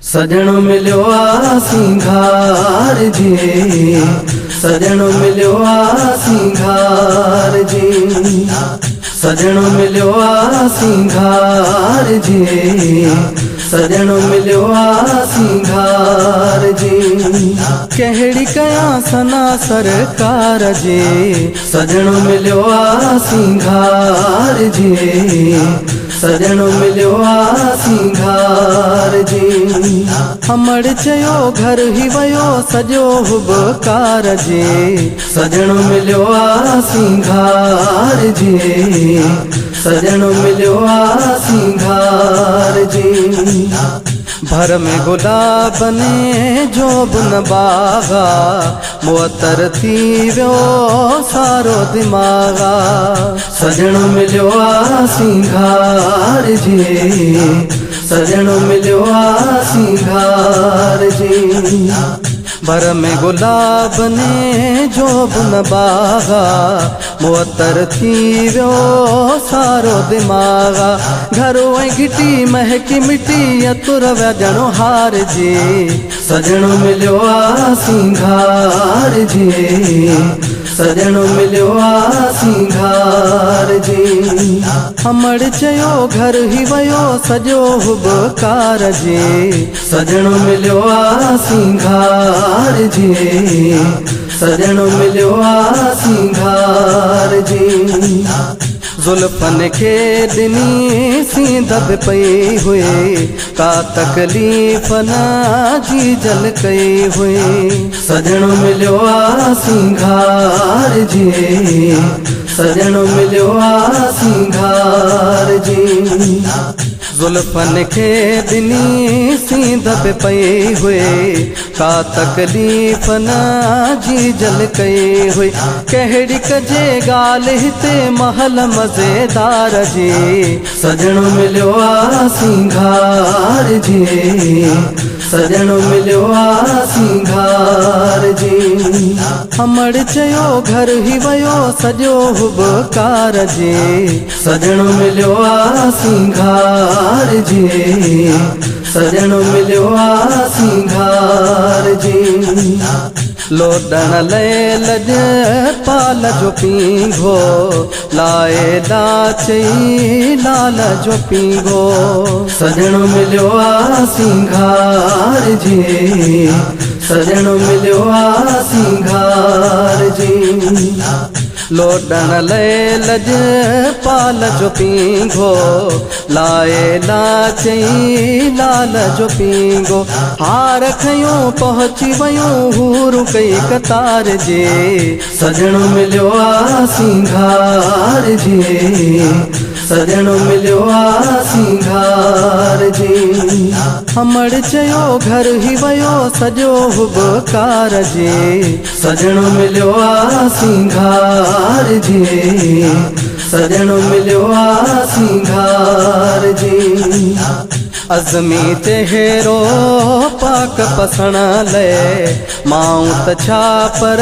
सजण मिलियो आ सिंगार जी, सजण मिलियो आ सिंगार जी, सजण मिलियो आ सिंगार जी, सजण मिलियो आ सिंगार जी। कहिड़ी कयां सना सरकार जी, सजण मिलियो आ सिंगार जी, सजण मिलियो आ सिंगार जी। हमड़ चयो घर ही वयो सजो हुबकार जी, सजण मिलियो आ सिंगार जी, सजण मिलियो आ सिंगार जी। भर में गुलाब ने जोबन बागा, मुअतर थी वियो सारो दिमागा। सजण मिलियो आ सिंगार जी, सजण मिलियो आ सिंगार जी। भर में गुलाब ने जोबन बागा, मुअतर थी वियो सारो दिमागा। घरो ऐं घिटी महकी मिटी अतुर विया ॼणो हार जी, सजण मिलियो आ सिंगार जी, सजण मिलियो आ सिंगार जी। हमड़ चयो घर ही वयो सजो हुबकार जी, सजण मिलियो आ सिंगार जी, सजण मिलियो आ सिंगार जी। जुल्फन के दिनी सींदब पई हुई, का तकलीफ़ न जी जल कई हुई। सजण मिलियो आ सिंगार जी, सजण मिलियो आ सिंगार जी। जुल्फन के दिनी सींदब पई हुई, का तकलीफ़ न जी जल कई हुई। कहिड़ी कजे गाल हिते महल मज़ेदार जी, सजण मिलियो आ सिंगार जी, सजण मिलियो आ सिंगार जी। हमड़ चयो घर ही वयो सजो हुबकार जी, सजण मिलियो आ सिंगार जी, सजण मिलियो आ सिंगार जी। लोडण लय लज पाल जो पींघो, लाए लाचई लाल जो पींघो। सजण मिलियो आ सिंगार जी, सजण मिलियो आ सिंगार जी। लोडण लय लज पाल जो पींघो, लाए लाचई लाल जो पींघो। हार खयूं पहुची वयूं हूर कई कतार जी, सजण मिलियो आ सिंगार जी, सजण मिलियो आ सिंगार जी। हमड़ चयो घर ही वयो सजो हुबकार जी, सजण मिलियो आ सिंगार जी, सजण मिलियो आ सिंगार जी। अज़मी चेहरो पाक पसण लय, माऊं त छा पर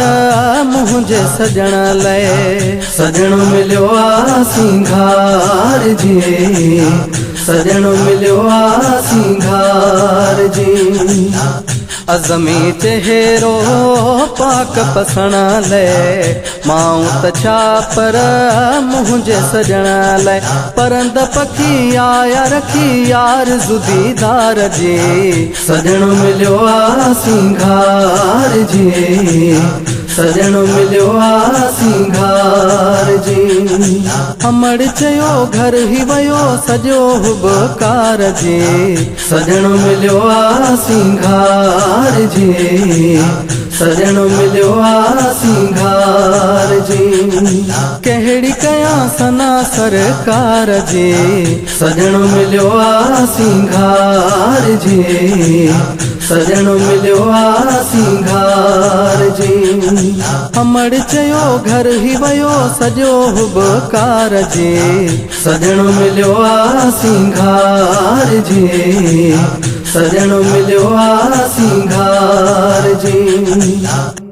मुंहिंजे सजण लय। सजण मिलियो आ सिंगार जी, सजण मिलियो आ सिंगार जी। अज़मी चेहरो पाक पसण लय, माऊं त छा पर मुंहिंजे सजण लय। परंद पखी आया रखी यार दीदार जी, सजण मिलियो आ सिंगार जी, सजण मिलियो आ सिंगार जी। हमड़ चयो घर ही वयो सजो हुबकार जी, सजण मिलियो आ सिंगार जी, सजण मिलियो आ सिंगार जी। कहिड़ी कयां सना सरकार जी, सजण मिलियो आ सिंगार जी, सजण मिलियो आ सिंगार जी। हमड़ चयो घर ही वयो सजो हुबकार जी, सजण मिलियो आ सिंगार जी, सजण मिलियो आ सिंगार जी।